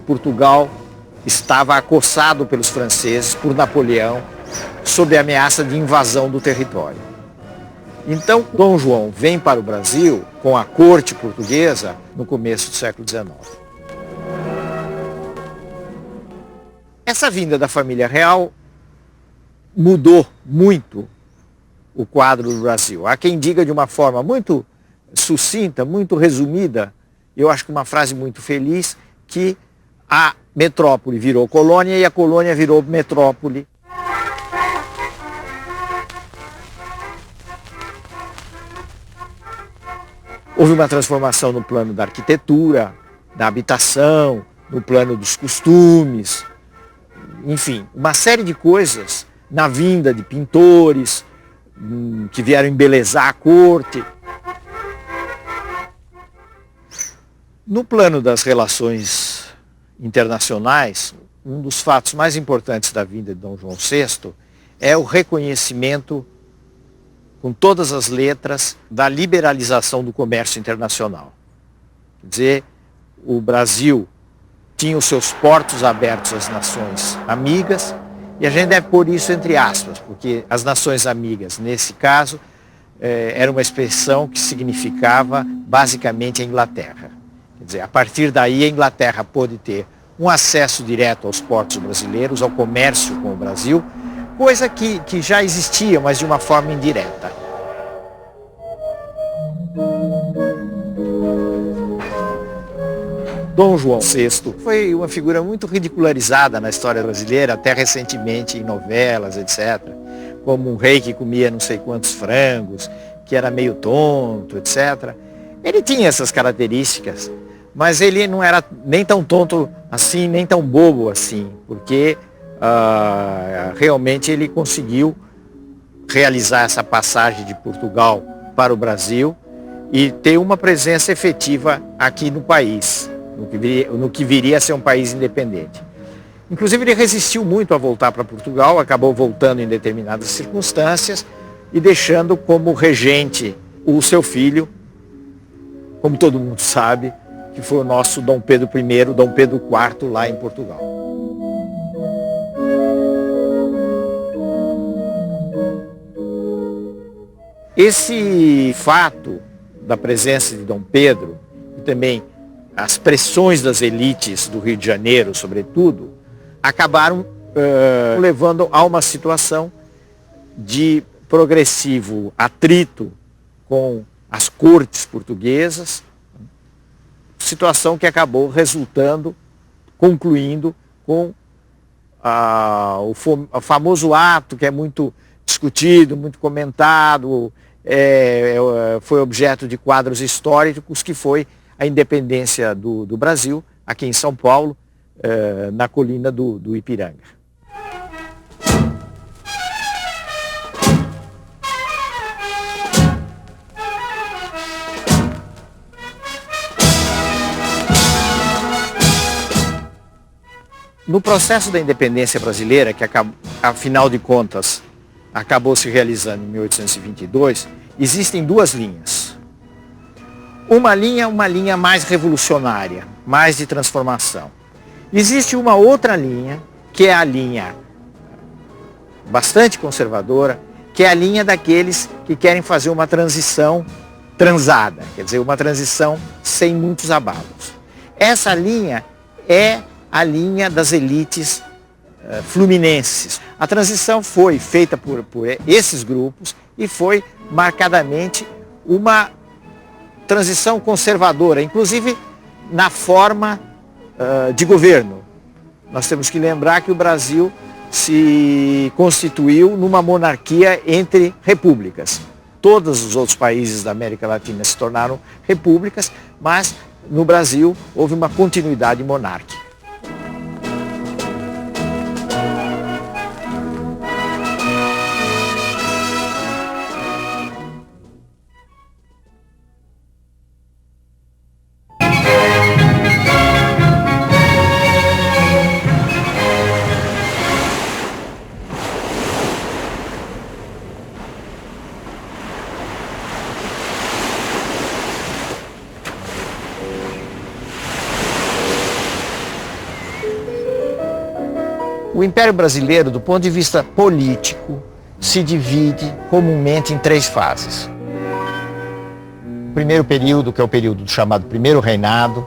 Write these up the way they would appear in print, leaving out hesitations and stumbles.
Portugal estava acossado pelos franceses, por Napoleão, sob a ameaça de invasão do território. Então, Dom João vem para o Brasil com a corte portuguesa no começo do século XIX. Essa vinda da família real mudou muito o quadro do Brasil. Há quem diga de uma forma muito sucinta, muito resumida, eu acho que uma frase muito feliz, que a metrópole virou colônia e a colônia virou metrópole. Houve uma transformação no plano da arquitetura, da habitação, no plano dos costumes, enfim, uma série de coisas na vinda de pintores que vieram embelezar a corte. No plano das relações internacionais, um dos fatos mais importantes da vinda de Dom João VI é o reconhecimento, com todas as letras, da liberalização do comércio internacional. Quer dizer, o Brasil tinha os seus portos abertos às nações amigas, e a gente deve pôr isso entre aspas, porque as nações amigas, nesse caso, era uma expressão que significava basicamente a Inglaterra. Quer dizer, a partir daí a Inglaterra pôde ter um acesso direto aos portos brasileiros, ao comércio com o Brasil, coisa que já existia, mas de uma forma indireta. Dom João VI foi uma figura muito ridicularizada na história brasileira, até recentemente em novelas, etc. Como um rei que comia não sei quantos frangos, que era meio tonto, etc. Ele tinha essas características, mas ele não era nem tão tonto assim, nem tão bobo assim, porque realmente ele conseguiu realizar essa passagem de Portugal para o Brasil e ter uma presença efetiva aqui no país, no que viria a ser um país independente. Inclusive ele resistiu muito a voltar para Portugal, acabou voltando em determinadas circunstâncias e deixando como regente o seu filho, como todo mundo sabe, que foi o nosso Dom Pedro I, Dom Pedro IV lá em Portugal. Esse fato da presença de Dom Pedro e também as pressões das elites do Rio de Janeiro, sobretudo, acabaram levando a uma situação de progressivo atrito com as cortes portuguesas, situação que acabou resultando, concluindo com o famoso ato que é muito discutido, muito comentado, foi objeto de quadros históricos, que foi a independência do Brasil, aqui em São Paulo, na colina do Ipiranga. No processo da independência brasileira, que afinal de contas acabou se realizando em 1822, existem duas linhas. Uma linha mais revolucionária, mais de transformação. Existe uma outra linha, que é a linha bastante conservadora, que é a linha daqueles que querem fazer uma transição transada, quer dizer, uma transição sem muitos abalos. Essa linha é a linha das elites fluminenses. A transição foi feita por esses grupos e foi marcadamente uma transição conservadora, inclusive na forma de governo. Nós temos que lembrar que o Brasil se constituiu numa monarquia entre repúblicas. Todos os outros países da América Latina se tornaram repúblicas, mas no Brasil houve uma continuidade monárquica. O Império Brasileiro, do ponto de vista político, se divide comumente em 3 fases. O primeiro período, que é o período chamado Primeiro Reinado,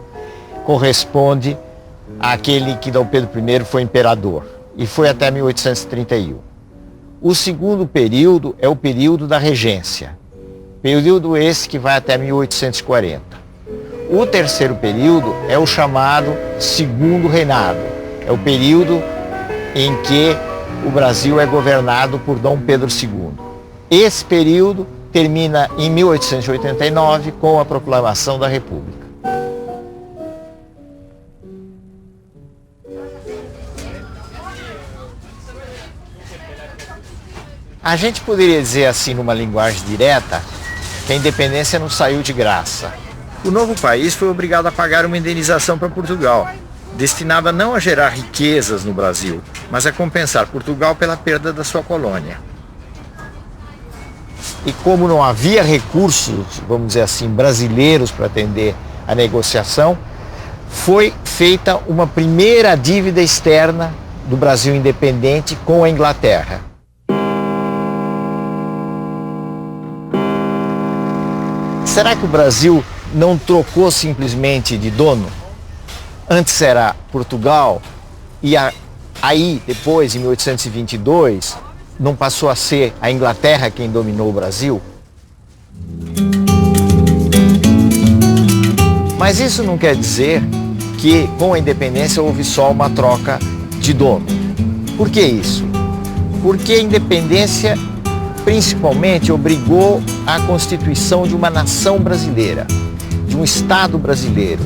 corresponde àquele que Dom Pedro I foi imperador, e foi até 1831. O segundo período é o período da regência, período esse que vai até 1840. O terceiro período é o chamado Segundo Reinado, é o período em que o Brasil é governado por Dom Pedro II. Esse período termina em 1889 com a proclamação da República. A gente poderia dizer assim, numa linguagem direta, que a independência não saiu de graça. O novo país foi obrigado a pagar uma indenização para Portugal, destinada não a gerar riquezas no Brasil, mas a compensar Portugal pela perda da sua colônia. E como não havia recursos, vamos dizer assim, brasileiros para atender a negociação, foi feita uma primeira dívida externa do Brasil independente com a Inglaterra. Será que o Brasil não trocou simplesmente de dono? Antes era Portugal e aí depois, em 1822, não passou a ser a Inglaterra quem dominou o Brasil? Mas isso não quer dizer que com a independência houve só uma troca de dono. Por que isso? Porque a independência principalmente obrigou a constituição de uma nação brasileira, de um Estado brasileiro,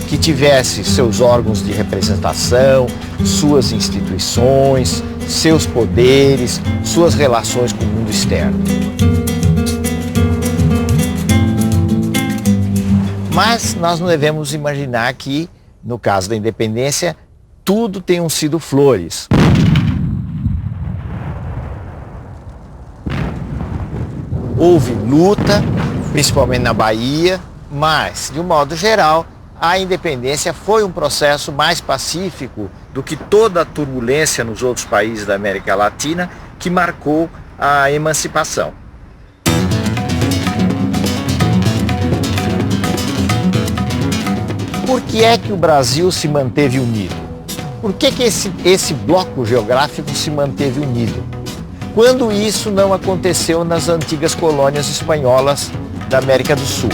que tivesse seus órgãos de representação, suas instituições, seus poderes, suas relações com o mundo externo. Mas nós não devemos imaginar que, no caso da independência, tudo tenham sido flores. Houve luta, principalmente na Bahia, mas, de um modo geral, a independência foi um processo mais pacífico do que toda a turbulência nos outros países da América Latina que marcou a emancipação. Por que é que o Brasil se manteve unido? Por que esse bloco geográfico se manteve unido? Quando isso não aconteceu nas antigas colônias espanholas da América do Sul.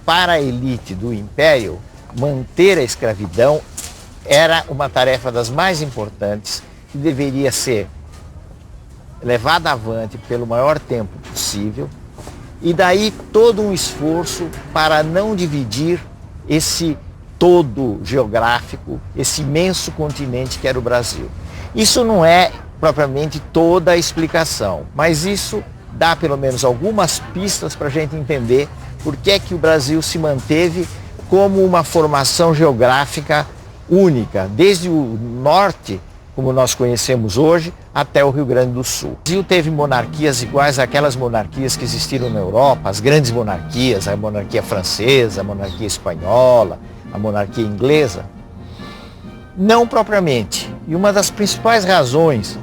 Para a elite do Império, manter a escravidão era uma tarefa das mais importantes que deveria ser levada avante pelo maior tempo possível, e daí todo um esforço para não dividir esse todo geográfico, esse imenso continente que era o Brasil. Isso não é propriamente toda a explicação, mas isso dá pelo menos algumas pistas para a gente entender por que é que o Brasil se manteve como uma formação geográfica única, desde o norte, como nós conhecemos hoje, até o Rio Grande do Sul. O Brasil teve monarquias iguais àquelas monarquias que existiram na Europa, as grandes monarquias, a monarquia francesa, a monarquia espanhola, a monarquia inglesa? Não propriamente. E uma das principais razões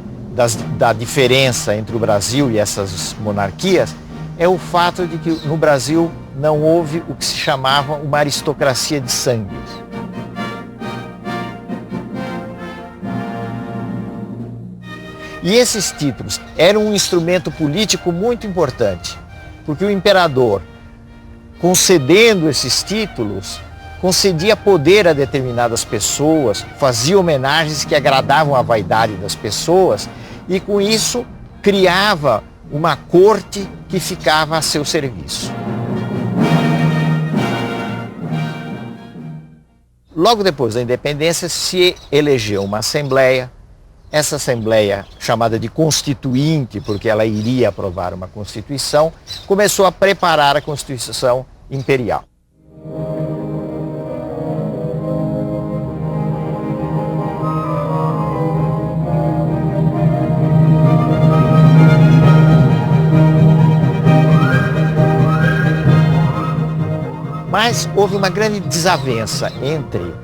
da diferença entre o Brasil e essas monarquias é o fato de que no Brasil não houve o que se chamava uma aristocracia de sangue. E esses títulos eram um instrumento político muito importante, porque o imperador, concedendo esses títulos, concedia poder a determinadas pessoas, fazia homenagens que agradavam a vaidade das pessoas e com isso criava uma corte que ficava a seu serviço. Logo depois da independência se elegeu uma assembleia. Essa assembleia, chamada de Constituinte, porque ela iria aprovar uma Constituição, começou a preparar a Constituição Imperial. Mas Mas houve uma grande desavença entre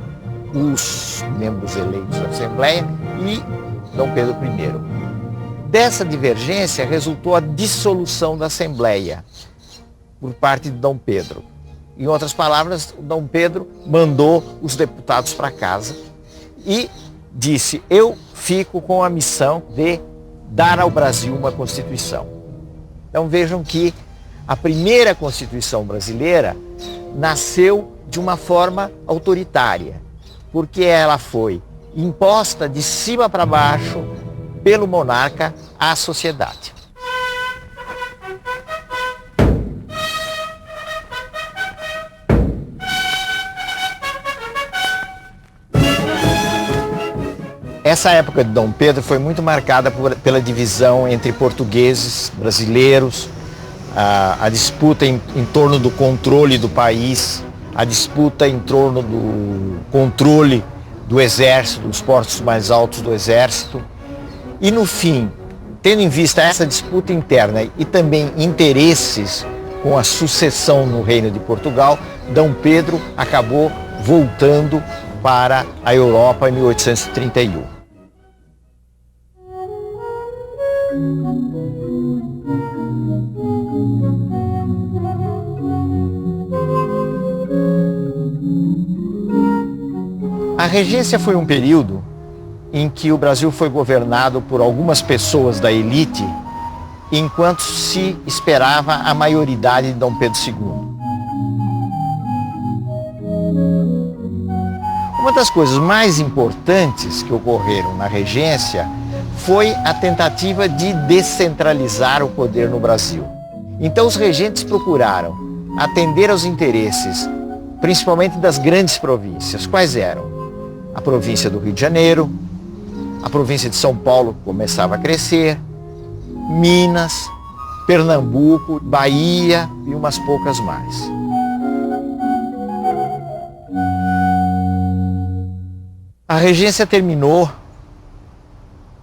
os membros eleitos da Assembleia e Dom Pedro I. Dessa divergência resultou a dissolução da Assembleia por parte de Dom Pedro. Em outras palavras, Dom Pedro mandou os deputados para casa e disse: eu fico com a missão de dar ao Brasil uma Constituição. Então vejam que a primeira Constituição brasileira nasceu de uma forma autoritária, porque ela foi imposta de cima para baixo pelo monarca à sociedade. Essa época de Dom Pedro foi muito marcada pela divisão entre portugueses, brasileiros, a disputa em torno do controle do país, a disputa em torno do controle do exército, dos postos mais altos do exército. E no fim, tendo em vista essa disputa interna e também interesses com a sucessão no Reino de Portugal, Dom Pedro acabou voltando para a Europa em 1831. A regência foi um período em que o Brasil foi governado por algumas pessoas da elite, enquanto se esperava a maioridade de Dom Pedro II. Uma das coisas mais importantes que ocorreram na regência foi a tentativa de descentralizar o poder no Brasil. Então os regentes procuraram atender aos interesses, principalmente das grandes províncias. Quais eram? A província do Rio de Janeiro, a província de São Paulo começava a crescer, Minas, Pernambuco, Bahia e umas poucas mais. A regência terminou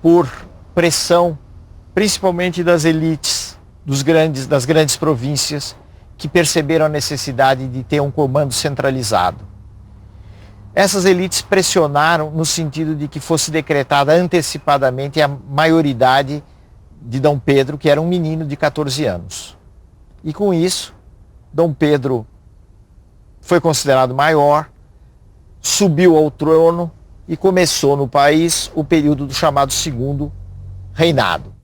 por pressão, principalmente das elites, das grandes províncias, que perceberam a necessidade de ter um comando centralizado. Essas elites pressionaram no sentido de que fosse decretada antecipadamente a maioridade de Dom Pedro, que era um menino de 14 anos. E com isso, Dom Pedro foi considerado maior, subiu ao trono e começou no país o período do chamado Segundo Reinado.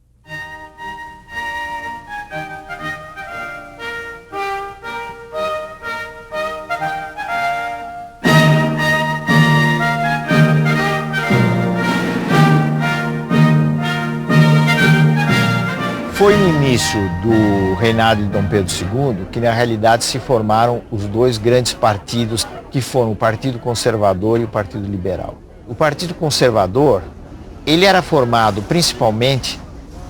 Foi no início do reinado de Dom Pedro II que, na realidade, se formaram os dois grandes partidos, que foram o Partido Conservador e o Partido Liberal. O Partido Conservador, ele era formado principalmente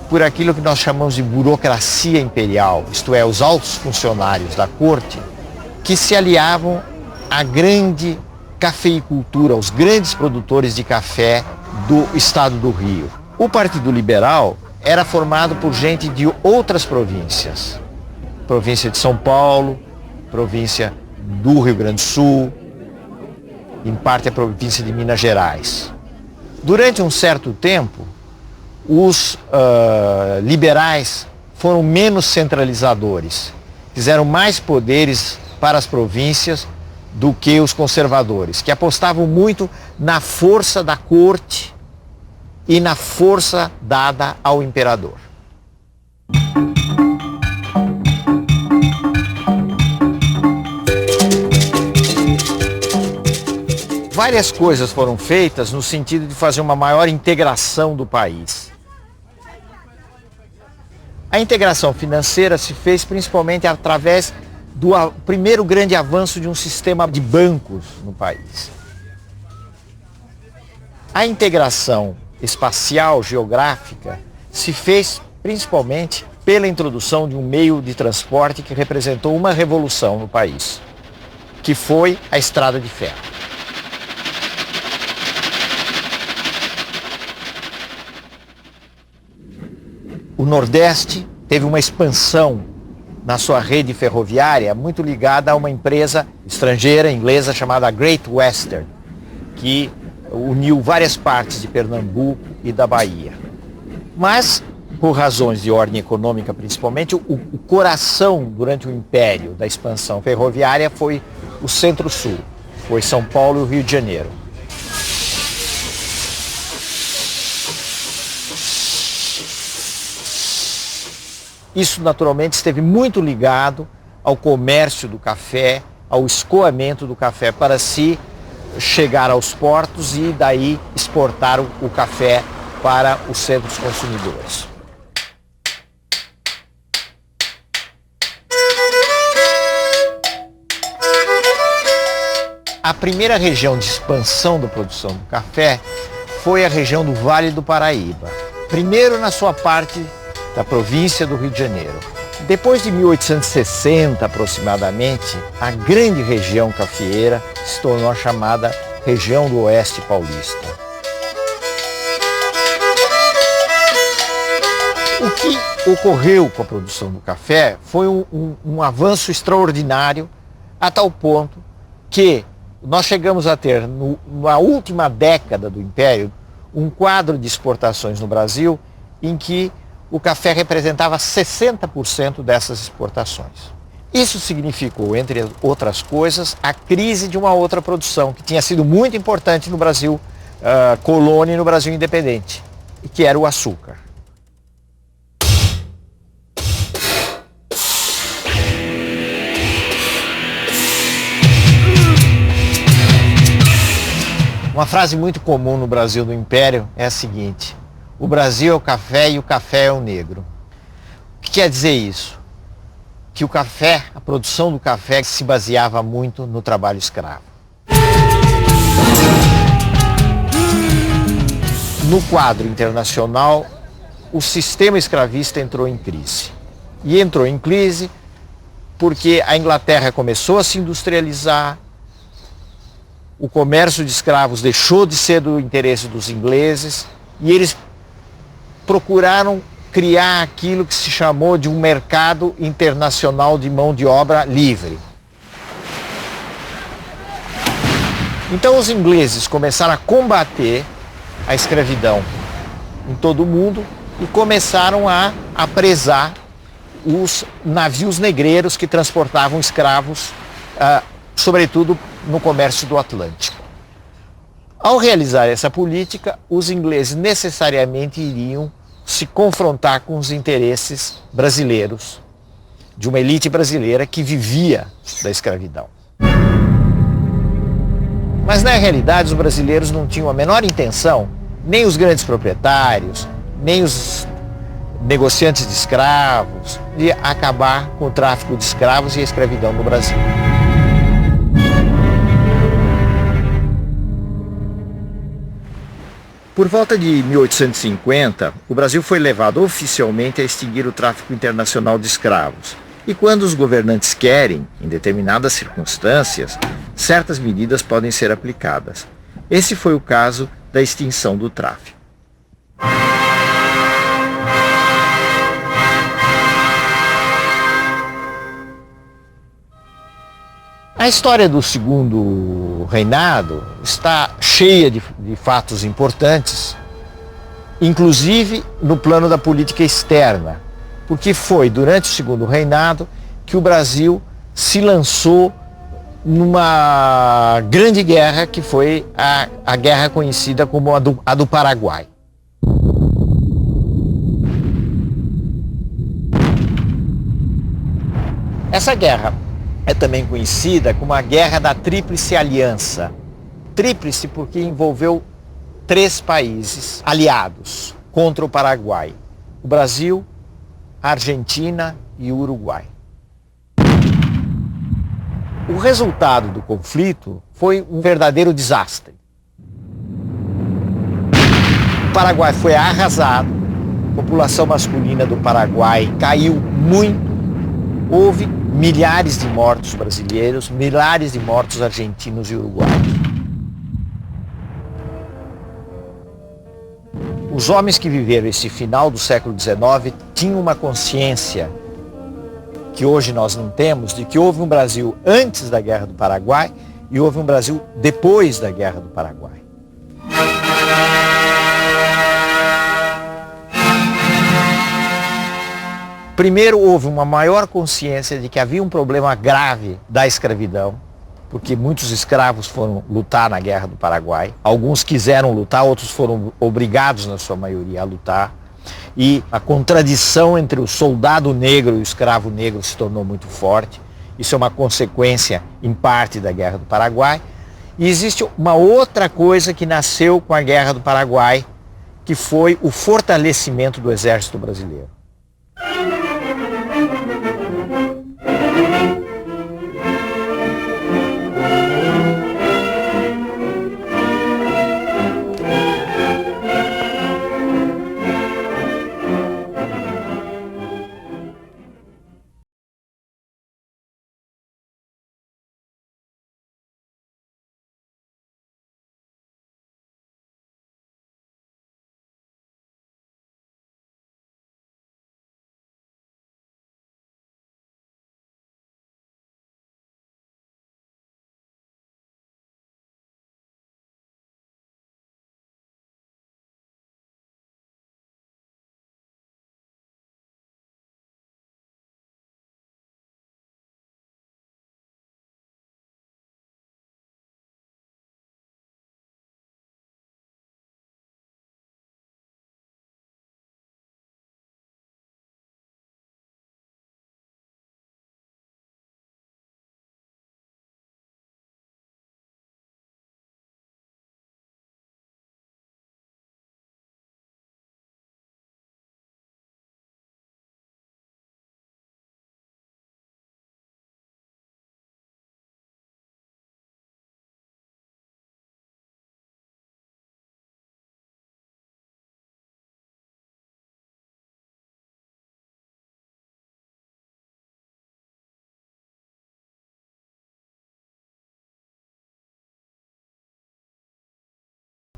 por aquilo que nós chamamos de burocracia imperial, isto é, os altos funcionários da corte, que se aliavam à grande cafeicultura, aos grandes produtores de café do estado do Rio. O Partido Liberal era formado por gente de outras províncias. Província de São Paulo, província do Rio Grande do Sul, em parte a província de Minas Gerais. Durante um certo tempo, os liberais foram menos centralizadores, fizeram mais poderes para as províncias do que os conservadores, que apostavam muito na força da corte e na força dada ao imperador. Várias coisas foram feitas no sentido de fazer uma maior integração do país. A integração financeira se fez principalmente através do primeiro grande avanço de um sistema de bancos no país. A integração espacial, geográfica, se fez principalmente pela introdução de um meio de transporte que representou uma revolução no país, que foi a estrada de ferro. O Nordeste teve uma expansão na sua rede ferroviária muito ligada a uma empresa estrangeira, inglesa, chamada Great Western, que uniu várias partes de Pernambuco e da Bahia. Mas, por razões de ordem econômica principalmente, o coração durante o império da expansão ferroviária foi o Centro-Sul, foi São Paulo e o Rio de Janeiro. Isso naturalmente esteve muito ligado ao comércio do café, ao escoamento do café para se chegar aos portos e daí exportar o café para os centros consumidores. A primeira região de expansão da produção do café foi a região do Vale do Paraíba. Primeiro na sua parte da província do Rio de Janeiro. Depois de 1860 aproximadamente, a grande região cafeeira se tornou a chamada região do Oeste Paulista. O que ocorreu com a produção do café foi um avanço extraordinário a tal ponto que nós chegamos a ter, na última década do Império, um quadro de exportações no Brasil em que o café representava 60% dessas exportações. Isso significou, entre outras coisas, a crise de uma outra produção que tinha sido muito importante no Brasil colônia e no Brasil independente, que era o açúcar. Uma frase muito comum no Brasil do Império é a seguinte: o Brasil é o café e o café é o negro. O que quer dizer isso? Que o café, a produção do café se baseava muito no trabalho escravo. No quadro internacional, o sistema escravista entrou em crise. E entrou em crise porque a Inglaterra começou a se industrializar, o comércio de escravos deixou de ser do interesse dos ingleses e eles procuraram criar aquilo que se chamou de um mercado internacional de mão de obra livre. Então os ingleses começaram a combater a escravidão em todo o mundo e começaram a apresar os navios negreiros que transportavam escravos, sobretudo no comércio do Atlântico. Ao realizar essa política, os ingleses necessariamente iriam se confrontar com os interesses brasileiros, de uma elite brasileira que vivia da escravidão. Mas na realidade os brasileiros não tinham a menor intenção, nem os grandes proprietários, nem os negociantes de escravos, de acabar com o tráfico de escravos e a escravidão no Brasil. Por volta de 1850, o Brasil foi levado oficialmente a extinguir o tráfico internacional de escravos. E quando os governantes querem, em determinadas circunstâncias, certas medidas podem ser aplicadas. Esse foi o caso da extinção do tráfico. A história do Segundo Reinado está cheia de fatos importantes, inclusive no plano da política externa, porque foi durante o Segundo Reinado que o Brasil se lançou numa grande guerra que foi a guerra conhecida como a do Paraguai. Essa guerra é também conhecida como a Guerra da Tríplice Aliança. Tríplice porque envolveu 3 países aliados contra o Paraguai: o Brasil, a Argentina e o Uruguai. O resultado do conflito foi um verdadeiro desastre. O Paraguai foi arrasado, a população masculina do Paraguai caiu muito, houve milhares de mortos brasileiros, milhares de mortos argentinos e uruguaios. Os homens que viveram esse final do século XIX tinham uma consciência que hoje nós não temos, de que houve um Brasil antes da Guerra do Paraguai e houve um Brasil depois da Guerra do Paraguai. Primeiro, houve uma maior consciência de que havia um problema grave da escravidão, porque muitos escravos foram lutar na Guerra do Paraguai. Alguns quiseram lutar, outros foram obrigados, na sua maioria, a lutar. E a contradição entre o soldado negro e o escravo negro se tornou muito forte. Isso é uma consequência, em parte, da Guerra do Paraguai. E existe uma outra coisa que nasceu com a Guerra do Paraguai, que foi o fortalecimento do Exército Brasileiro.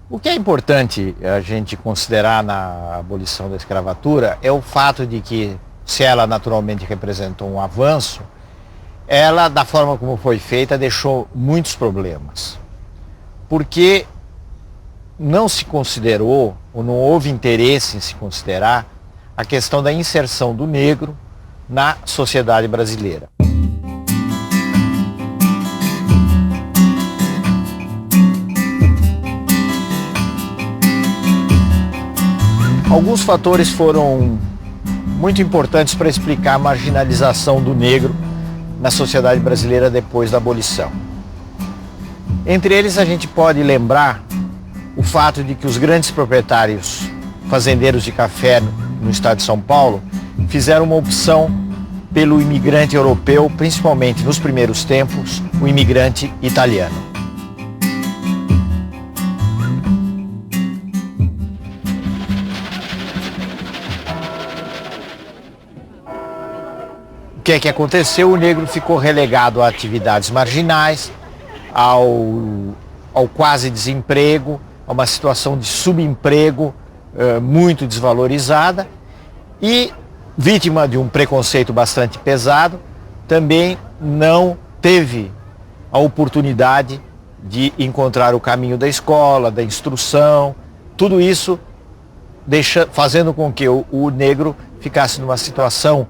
O que é importante a gente considerar na abolição da escravatura é o fato de que, se ela naturalmente representou um avanço, ela, da forma como foi feita, deixou muitos problemas. Porque não se considerou, ou não houve interesse em se considerar, a questão da inserção do negro na sociedade brasileira. Alguns fatores foram muito importantes para explicar a marginalização do negro na sociedade brasileira depois da abolição. Entre eles, a gente pode lembrar o fato de que os grandes proprietários fazendeiros de café no estado de São Paulo fizeram uma opção pelo imigrante europeu, principalmente nos primeiros tempos, o imigrante italiano. O que é que aconteceu? O negro ficou relegado a atividades marginais, ao quase desemprego, a uma situação de subemprego muito desvalorizada e, vítima de um preconceito bastante pesado, também não teve a oportunidade de encontrar o caminho da escola, da instrução, tudo isso fazendo com que o negro ficasse numa situação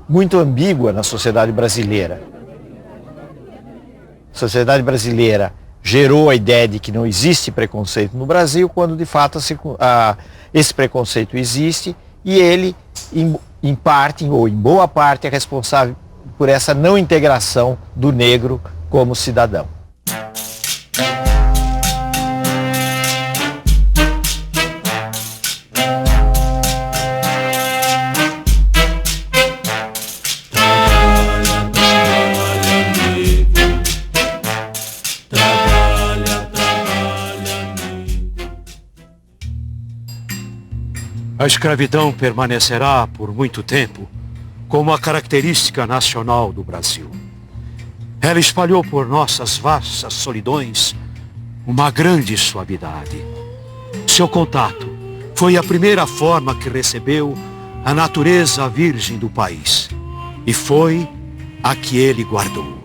muito ambígua na sociedade brasileira. A sociedade brasileira gerou a ideia de que não existe preconceito no Brasil, quando de fato esse preconceito existe e ele, em parte ou em boa parte, é responsável por essa não integração do negro como cidadão. A escravidão permanecerá por muito tempo como a característica nacional do Brasil. Ela espalhou por nossas vastas solidões uma grande suavidade. Seu contato foi a primeira forma que recebeu a natureza virgem do país e foi a que ele guardou.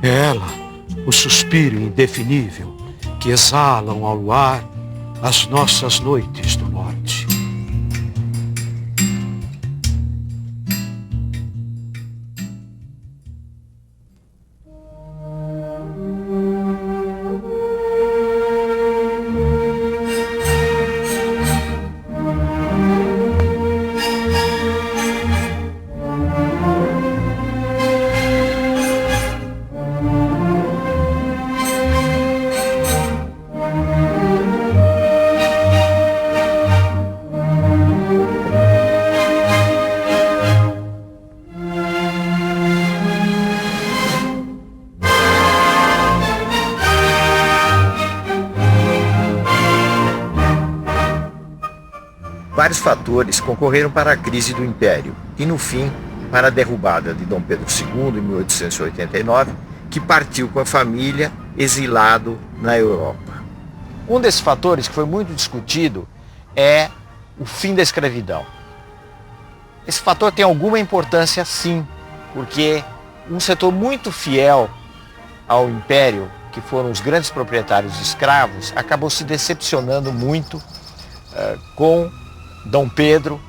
É ela, o suspiro indefinível que exalam ao luar as nossas noites do norte. Vários fatores concorreram para a crise do Império e, no fim, para a derrubada de Dom Pedro II em 1889, que partiu com a família exilado na Europa. Um desses fatores que foi muito discutido é o fim da escravidão. Esse fator tem alguma importância, sim, porque um setor muito fiel ao Império, que foram os grandes proprietários de escravos, acabou se decepcionando muito com Dom Pedro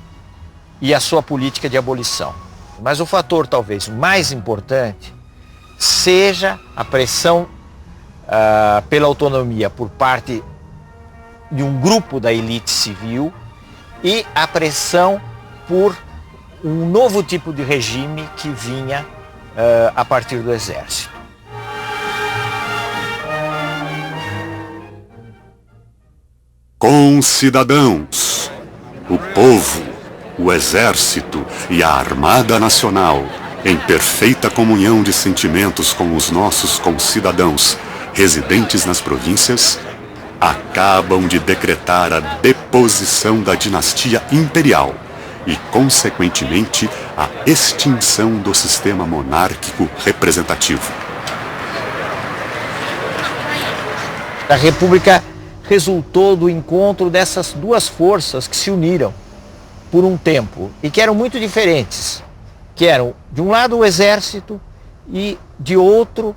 e a sua política de abolição. Mas o fator talvez mais importante seja a pressão pela autonomia por parte de um grupo da elite civil e a pressão por um novo tipo de regime que vinha a partir do exército. Concidadãos, o povo, o exército e a Armada Nacional, em perfeita comunhão de sentimentos com os nossos concidadãos residentes nas províncias, acabam de decretar a deposição da dinastia imperial e, consequentemente, a extinção do sistema monárquico representativo. A República resultou do encontro dessas duas forças que se uniram por um tempo e que eram muito diferentes, que eram de um lado o exército e de outro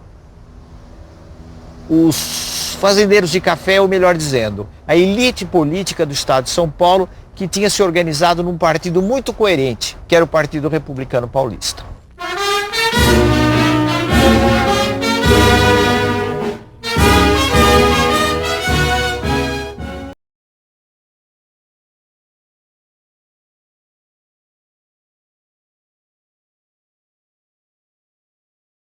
os fazendeiros de café, ou melhor dizendo, a elite política do estado de São Paulo, que tinha se organizado num partido muito coerente, que era o Partido Republicano Paulista.